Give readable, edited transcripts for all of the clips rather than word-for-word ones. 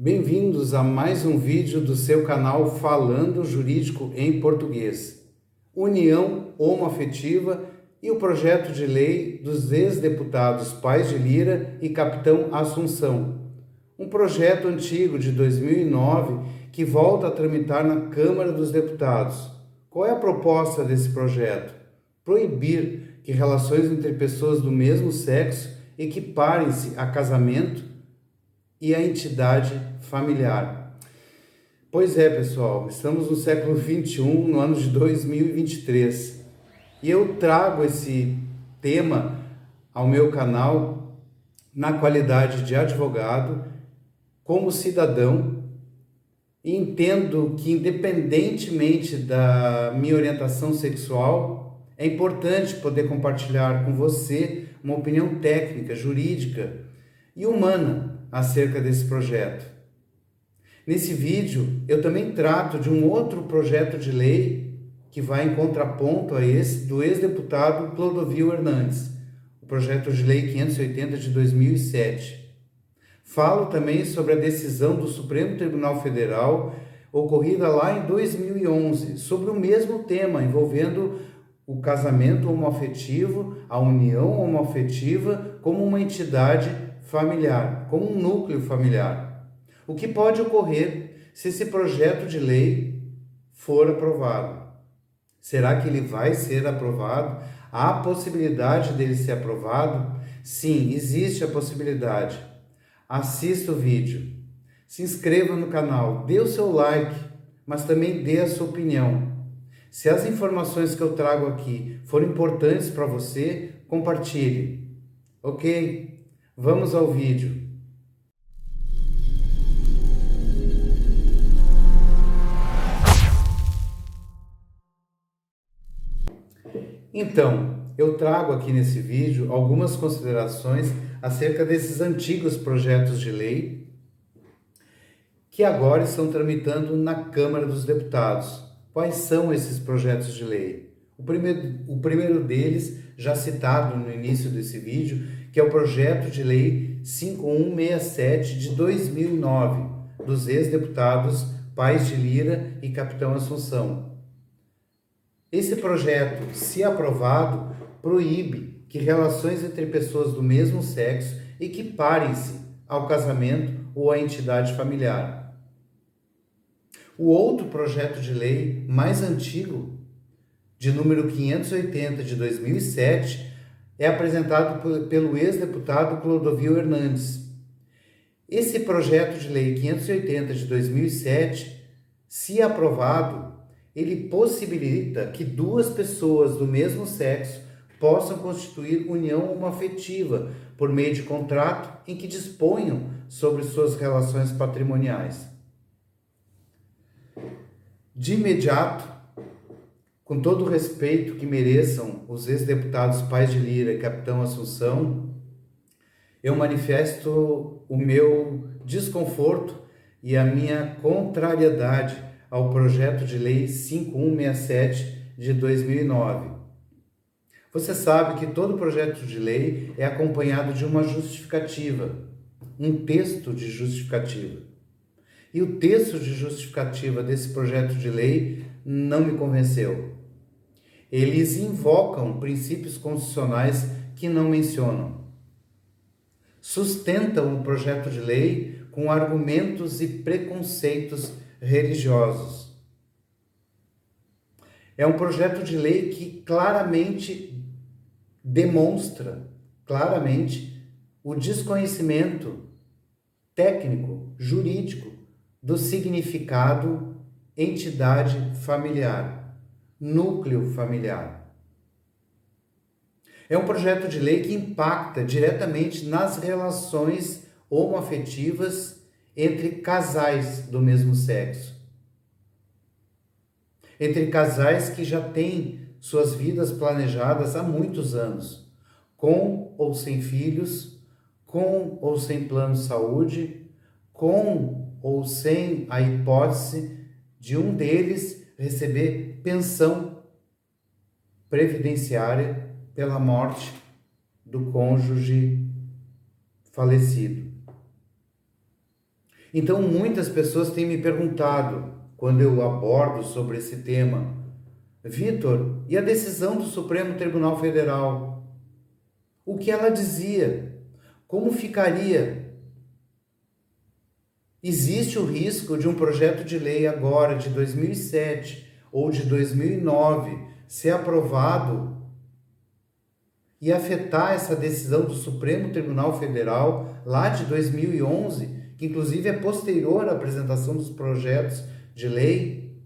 Bem-vindos a mais um vídeo do seu canal Falando Jurídico em Português. União homoafetiva e o projeto de lei dos ex-deputados Paes de Lira e Capitão Assunção. Um projeto antigo de 2009 que volta a tramitar na Câmara dos Deputados. Qual é a proposta desse projeto? Proibir que relações entre pessoas do mesmo sexo equiparem-se a casamento e a entidade familiar. Pois é, pessoal, estamos no século XXI, no ano de 2023, e eu trago esse tema ao meu canal na qualidade de advogado, como cidadão, e entendo que, independentemente da minha orientação sexual, é importante poder compartilhar com você uma opinião técnica, jurídica e humana acerca desse projeto. Nesse vídeo, eu também trato de um outro projeto de lei que vai em contraponto a esse do ex-deputado Clodovil Hernandes, o projeto de lei 580 de 2007. Falo também sobre a decisão do Supremo Tribunal Federal ocorrida lá em 2011, sobre o mesmo tema, envolvendo o casamento homoafetivo, a união homoafetiva como uma entidade familiar, como um núcleo familiar. O que pode ocorrer se esse projeto de lei for aprovado? Será que ele vai ser aprovado? Há possibilidade dele ser aprovado? Sim, existe a possibilidade. Assista o vídeo, se inscreva no canal, dê o seu like, mas também dê a sua opinião. Se as informações que eu trago aqui forem importantes para você, compartilhe. Ok? Vamos ao vídeo. Então, eu trago aqui nesse vídeo algumas considerações acerca desses antigos projetos de lei que agora estão tramitando na Câmara dos Deputados. Quais são esses projetos de lei? O primeiro deles, já citado no início desse vídeo, que é o projeto de lei 5167 de 2009, dos ex-deputados Paes de Lira e Capitão Assunção. Esse projeto, se aprovado, proíbe que relações entre pessoas do mesmo sexo equiparem-se ao casamento ou à entidade familiar. O outro projeto de lei, mais antigo, de número 580 de 2007, é apresentado pelo ex-deputado Clodovil Hernandes. Esse projeto de lei 580 de 2007, se aprovado, ele possibilita que duas pessoas do mesmo sexo possam constituir união homoafetiva por meio de contrato em que disponham sobre suas relações patrimoniais. De imediato, com todo o respeito que mereçam os ex-deputados Paes de Lira e Capitão Assunção, eu manifesto o meu desconforto e a minha contrariedade ao projeto de lei 5167 de 2009. Você sabe que todo projeto de lei é acompanhado de uma justificativa, um texto de justificativa. E o texto de justificativa desse projeto de lei não me convenceu. Eles invocam princípios constitucionais que não mencionam. Sustentam o projeto de lei com argumentos e preconceitos religiosos. É um projeto de lei que claramente demonstra, o desconhecimento técnico, jurídico, do significado entidade familiar, núcleo familiar. É um projeto de lei que impacta diretamente nas relações homoafetivas entre casais do mesmo sexo. Entre casais que já têm suas vidas planejadas há muitos anos, com ou sem filhos, com ou sem plano de saúde, com ou sem a hipótese de um deles receber pensão previdenciária pela morte do cônjuge falecido. Então, muitas pessoas têm me perguntado, quando eu abordo sobre esse tema: Vitor, e a decisão do Supremo Tribunal Federal? O que ela dizia? Como ficaria? Existe o risco de um projeto de lei agora, de 2007 ou de 2009, ser aprovado e afetar essa decisão do Supremo Tribunal Federal lá de 2011, que inclusive é posterior à apresentação dos projetos de lei?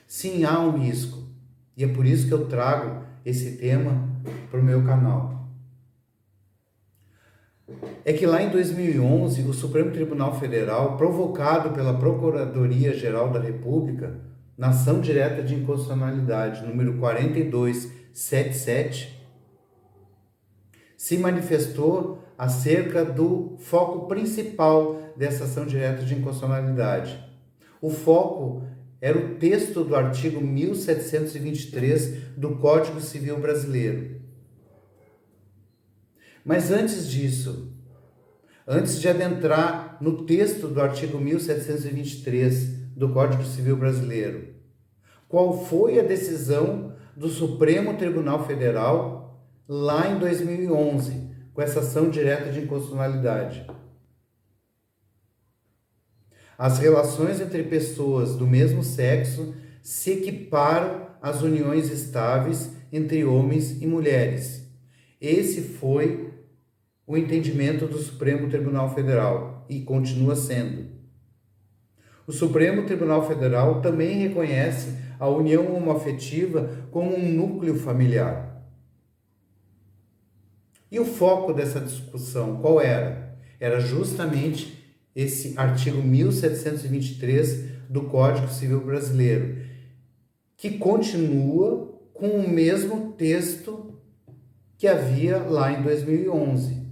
Sim, há um risco. E é por isso que eu trago esse tema para o meu canal. É que lá em 2011, o Supremo Tribunal Federal, provocado pela Procuradoria-Geral da República, na ação direta de inconstitucionalidade número 4277, se manifestou acerca do foco principal dessa ação direta de inconstitucionalidade. O foco era o texto do artigo 1723 do Código Civil Brasileiro. Mas antes disso, antes de adentrar no texto do artigo 1723 do Código Civil Brasileiro, qual foi a decisão do Supremo Tribunal Federal lá em 2011, com essa ação direta de inconstitucionalidade? As relações entre pessoas do mesmo sexo se equiparam às uniões estáveis entre homens e mulheres. Esse foi o entendimento do Supremo Tribunal Federal e continua sendo. O Supremo Tribunal Federal também reconhece a união homoafetiva como um núcleo familiar. E o foco dessa discussão qual era? Era justamente esse artigo 1723 do Código Civil Brasileiro, que continua com o mesmo texto que havia lá em 2011.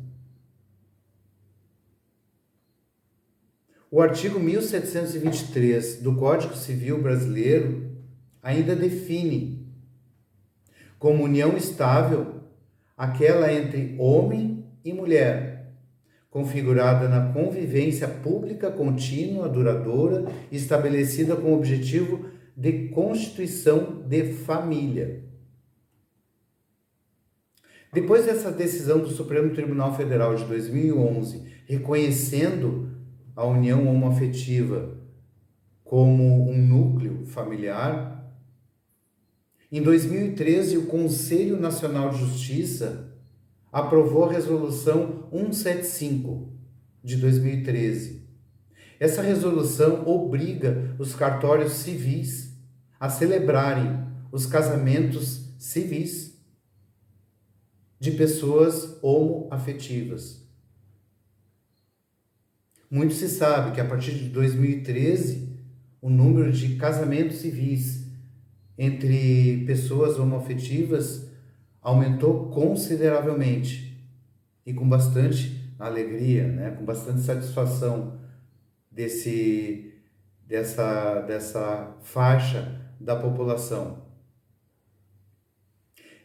O artigo 1723 do Código Civil Brasileiro ainda define como união estável aquela entre homem e mulher, configurada na convivência pública contínua, duradoura, estabelecida com o objetivo de constituição de família. Depois dessa decisão do Supremo Tribunal Federal de 2011, reconhecendo a união homoafetiva como um núcleo familiar, em 2013 o Conselho Nacional de Justiça aprovou a Resolução 175 de 2013. Essa resolução obriga os cartórios civis a celebrarem os casamentos civis de pessoas homoafetivas. Muito se sabe que a partir de 2013, o número de casamentos civis entre pessoas homoafetivas aumentou consideravelmente e com bastante alegria, né? Com bastante satisfação dessa faixa da população.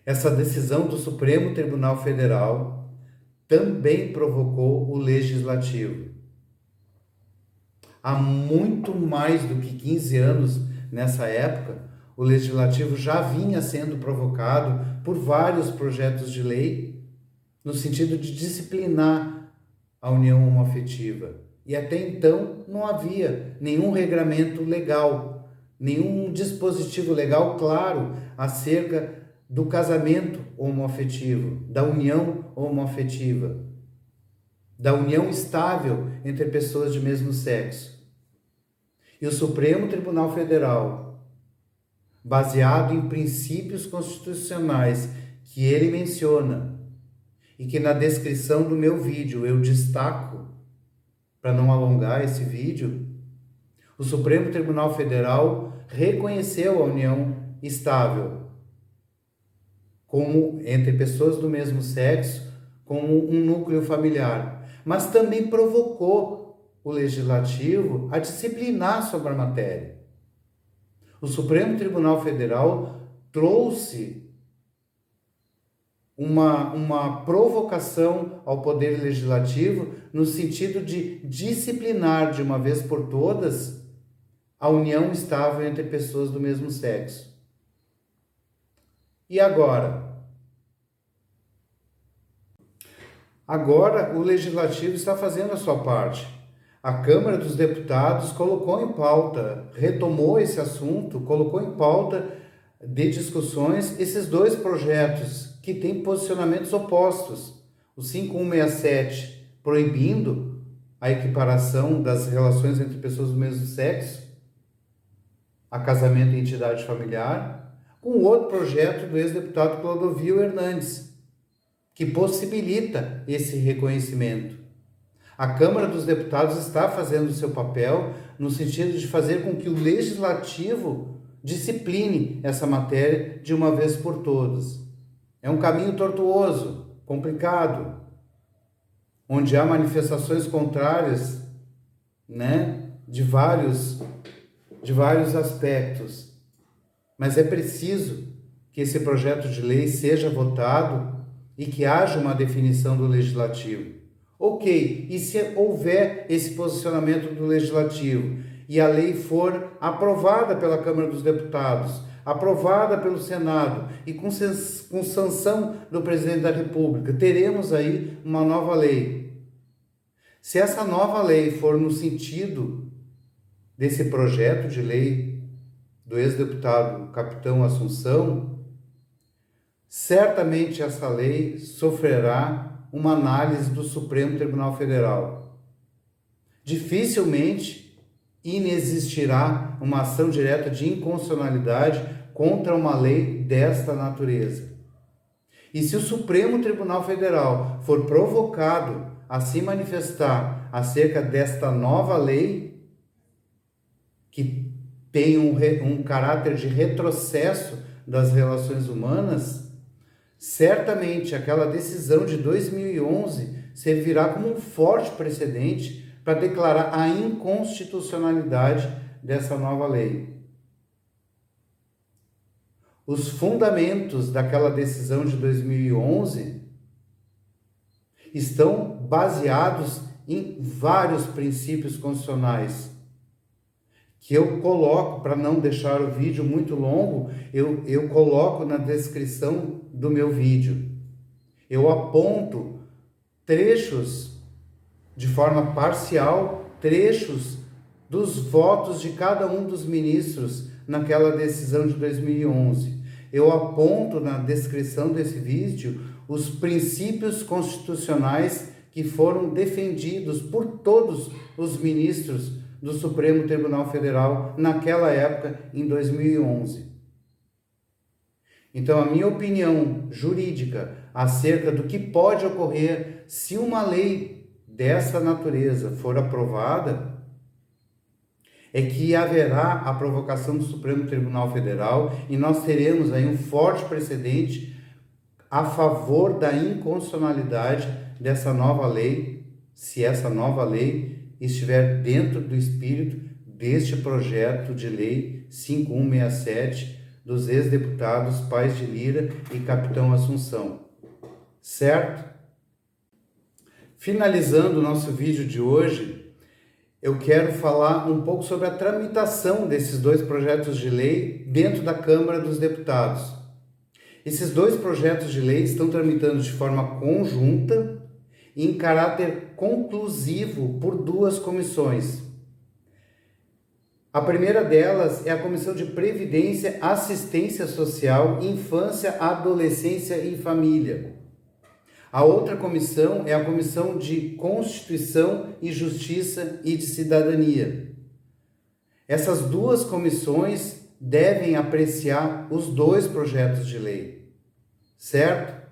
Essa decisão do Supremo Tribunal Federal também provocou o Legislativo. Há muito mais do que 15 anos nessa época, o Legislativo já vinha sendo provocado por vários projetos de lei no sentido de disciplinar a união homoafetiva. E até então não havia nenhum regramento legal, nenhum dispositivo legal claro acerca do casamento homoafetivo, da união homoafetiva, da união estável entre pessoas de mesmo sexo. E o Supremo Tribunal Federal, baseado em princípios constitucionais que ele menciona e que na descrição do meu vídeo eu destaco, para não alongar esse vídeo, o Supremo Tribunal Federal reconheceu a união estável como entre pessoas do mesmo sexo como um núcleo familiar, mas também provocou o Legislativo a disciplinar sobre a matéria. O Supremo Tribunal Federal trouxe uma provocação ao Poder Legislativo no sentido de disciplinar de uma vez por todas a união estável entre pessoas do mesmo sexo. E agora? Agora o Legislativo está fazendo a sua parte. A Câmara dos Deputados colocou em pauta, retomou esse assunto, colocou em pauta de discussões esses dois projetos que têm posicionamentos opostos. O 5167, proibindo a equiparação das relações entre pessoas do mesmo sexo, a casamento e entidade familiar, com outro projeto do ex-deputado Clodovil Hernandes, que possibilita esse reconhecimento. A Câmara dos Deputados está fazendo o seu papel no sentido de fazer com que o Legislativo discipline essa matéria de uma vez por todas. É um caminho tortuoso, complicado, onde há manifestações contrárias, de vários aspectos. Mas é preciso que esse projeto de lei seja votado e que haja uma definição do Legislativo. Ok, e se houver esse posicionamento do Legislativo e a lei for aprovada pela Câmara dos Deputados, aprovada pelo Senado e com sanção do Presidente da República, teremos aí uma nova lei. Se essa nova lei for no sentido desse projeto de lei do ex-deputado Capitão Assunção, certamente essa lei sofrerá uma análise do Supremo Tribunal Federal. Dificilmente inexistirá uma ação direta de inconstitucionalidade contra uma lei desta natureza. E se o Supremo Tribunal Federal for provocado a se manifestar acerca desta nova lei, que tem um caráter de retrocesso das relações humanas, certamente aquela decisão de 2011 servirá como um forte precedente para declarar a inconstitucionalidade dessa nova lei. Os fundamentos daquela decisão de 2011 estão baseados em vários princípios constitucionais, que eu coloco, para não deixar o vídeo muito longo, eu coloco na descrição do meu vídeo. Eu aponto trechos, de forma parcial, trechos dos votos de cada um dos ministros naquela decisão de 2011. Eu aponto na descrição desse vídeo os princípios constitucionais que foram defendidos por todos os ministros do Supremo Tribunal Federal naquela época, em 2011. Então, a minha opinião jurídica acerca do que pode ocorrer se uma lei dessa natureza for aprovada é que haverá a provocação do Supremo Tribunal Federal e nós teremos aí um forte precedente a favor da inconstitucionalidade dessa nova lei, se essa nova lei estiver dentro do espírito deste projeto de lei 5167 dos ex-deputados Paes de Lira e Capitão Assunção. Certo? Finalizando o nosso vídeo de hoje, eu quero falar um pouco sobre a tramitação desses dois projetos de lei dentro da Câmara dos Deputados. Esses dois projetos de lei estão tramitando de forma conjunta e em caráter conclusivo por duas comissões. A primeira delas é a Comissão de Previdência, Assistência Social, Infância, Adolescência e Família. A outra comissão é a Comissão de Constituição e Justiça e de Cidadania. Essas duas comissões devem apreciar os dois projetos de lei, certo?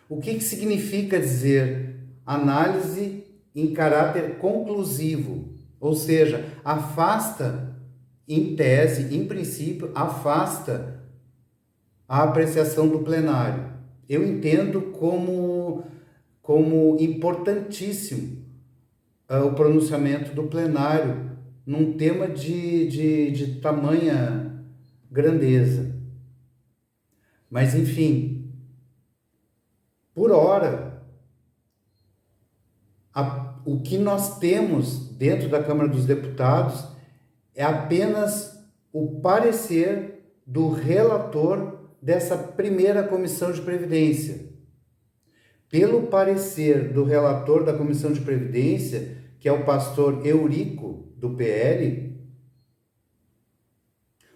O que significa dizer análise em caráter conclusivo? Ou seja, afasta, em tese, em princípio, afasta a apreciação do plenário. Eu entendo como importantíssimo o pronunciamento do plenário num tema de tamanha grandeza. Mas, enfim, Por hora, o que nós temos dentro da Câmara dos Deputados é apenas o parecer do relator dessa primeira comissão de Previdência. Pelo parecer do relator da Comissão de Previdência, que é o pastor Eurico, do PL,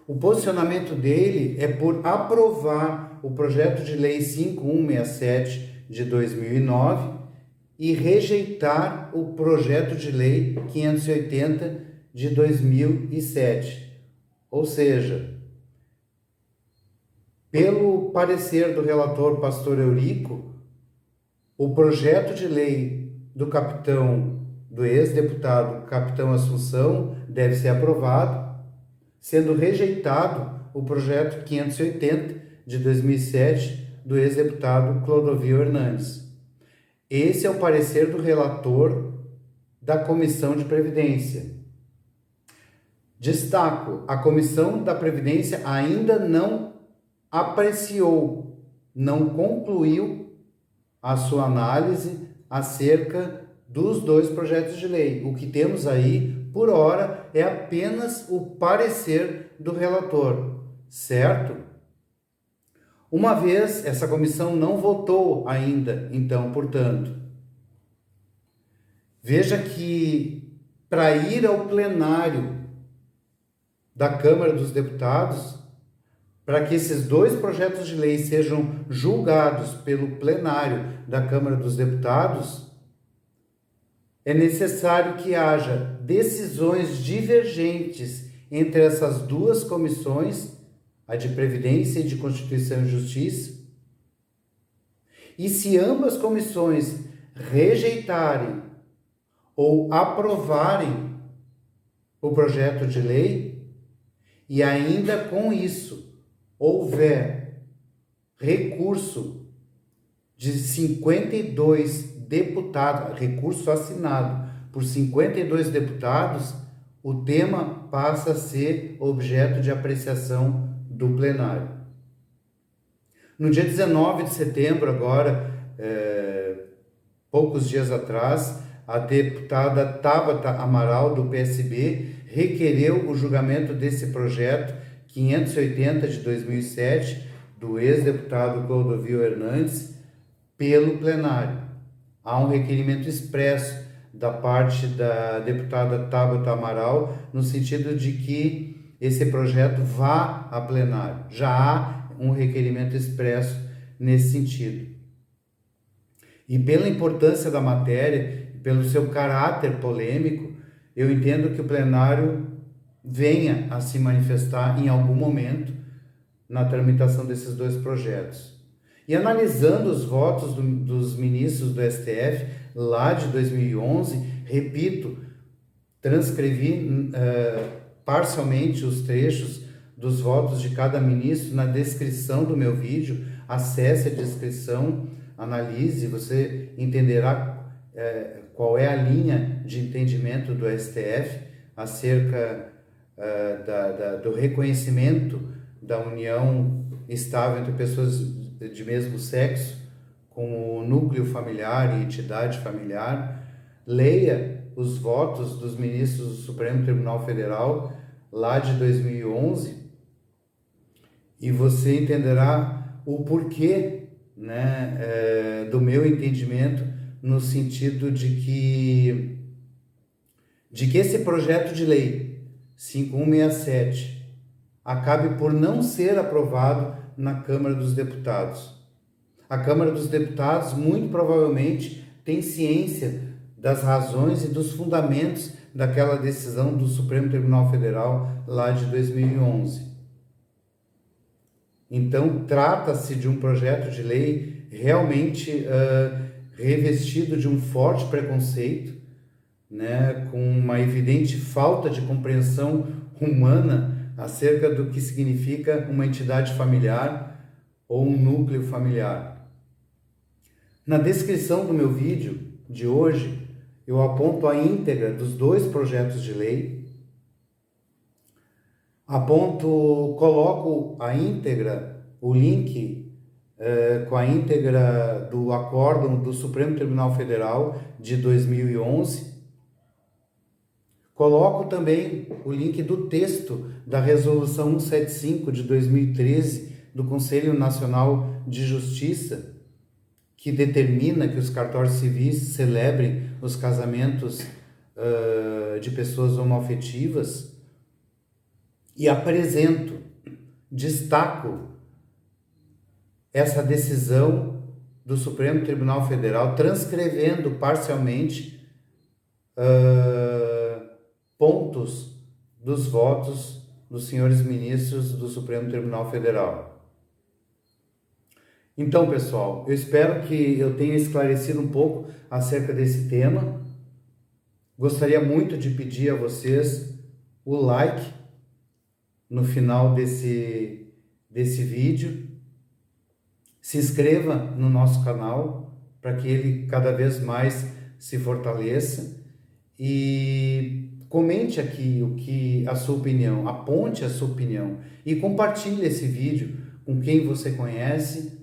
o posicionamento dele é por aprovar o projeto de lei 5167 de 2009 e rejeitar o projeto de lei 580 de 2007. Ou seja, pelo parecer do relator pastor Eurico, o projeto de lei do ex-deputado capitão Assunção deve ser aprovado, sendo rejeitado o projeto 580 de 2007 do ex-deputado Clodovil Hernandes. Esse é o parecer do relator da Comissão de Previdência. Destaco, a Comissão da Previdência ainda não apreciou, não concluiu a sua análise acerca dos dois projetos de lei. O que temos aí, por hora, é apenas o parecer do relator, certo? Uma vez, essa comissão não votou ainda, então, portanto. Veja que, para ir ao plenário da Câmara dos Deputados, para que esses dois projetos de lei sejam julgados pelo plenário da Câmara dos Deputados, é necessário que haja decisões divergentes entre essas duas comissões, a de Previdência e de Constituição e Justiça, e se ambas comissões rejeitarem ou aprovarem o projeto de lei, e ainda com isso houver recurso de 52 deputados, recurso assinado por 52 deputados, o tema passa a ser objeto de apreciação do plenário. No dia 19 de setembro, agora, poucos dias atrás, a deputada Tabata Amaral, do PSB, requereu o julgamento desse projeto 580 de 2007, do ex-deputado Clodovil Hernandes, pelo plenário. Há um requerimento expresso da parte da deputada Tabata Amaral, no sentido de que esse projeto vá a plenário. Já há um requerimento expresso nesse sentido. E pela importância da matéria, pelo seu caráter polêmico, eu entendo que o plenário venha a se manifestar em algum momento na tramitação desses dois projetos. E analisando os votos dos ministros do STF lá de 2011, repito, transcrevi parcialmente os trechos dos votos de cada ministro na descrição do meu vídeo. Acesse a descrição, analise, você entenderá qual é a linha de entendimento do STF acerca do reconhecimento da união estável entre pessoas de mesmo sexo, com o núcleo familiar e entidade familiar. Leia os votos dos ministros do Supremo Tribunal Federal lá de 2011 e você entenderá o porquê, do meu entendimento, no sentido de que esse projeto de lei 5167 acabe por não ser aprovado na Câmara dos Deputados. A Câmara dos Deputados, muito provavelmente, tem ciência das razões e dos fundamentos daquela decisão do Supremo Tribunal Federal lá de 2011. Então, trata-se de um projeto de lei realmente revestido de um forte preconceito, com uma evidente falta de compreensão humana acerca do que significa uma entidade familiar ou um núcleo familiar. Na descrição do meu vídeo de hoje, eu aponto a íntegra dos dois projetos de lei, coloco a íntegra, o link com a íntegra do acórdão do Supremo Tribunal Federal de 2011. Coloco também o link do texto da Resolução 175 de 2013 do Conselho Nacional de Justiça, que determina que os cartórios civis celebrem os casamentos de pessoas homoafetivas, e apresento, destaco essa decisão do Supremo Tribunal Federal, transcrevendo parcialmente pontos dos votos dos senhores ministros do Supremo Tribunal Federal. Então, pessoal, eu espero que eu tenha esclarecido um pouco acerca desse tema. Gostaria muito de pedir a vocês o like no final desse vídeo. Se inscreva no nosso canal para que ele cada vez mais se fortaleça e comente aqui a sua opinião, aponte a sua opinião e compartilhe esse vídeo com quem você conhece,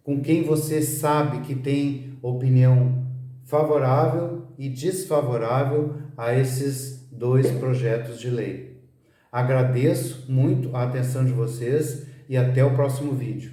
com quem você sabe que tem opinião favorável e desfavorável a esses dois projetos de lei. Agradeço muito a atenção de vocês e até o próximo vídeo.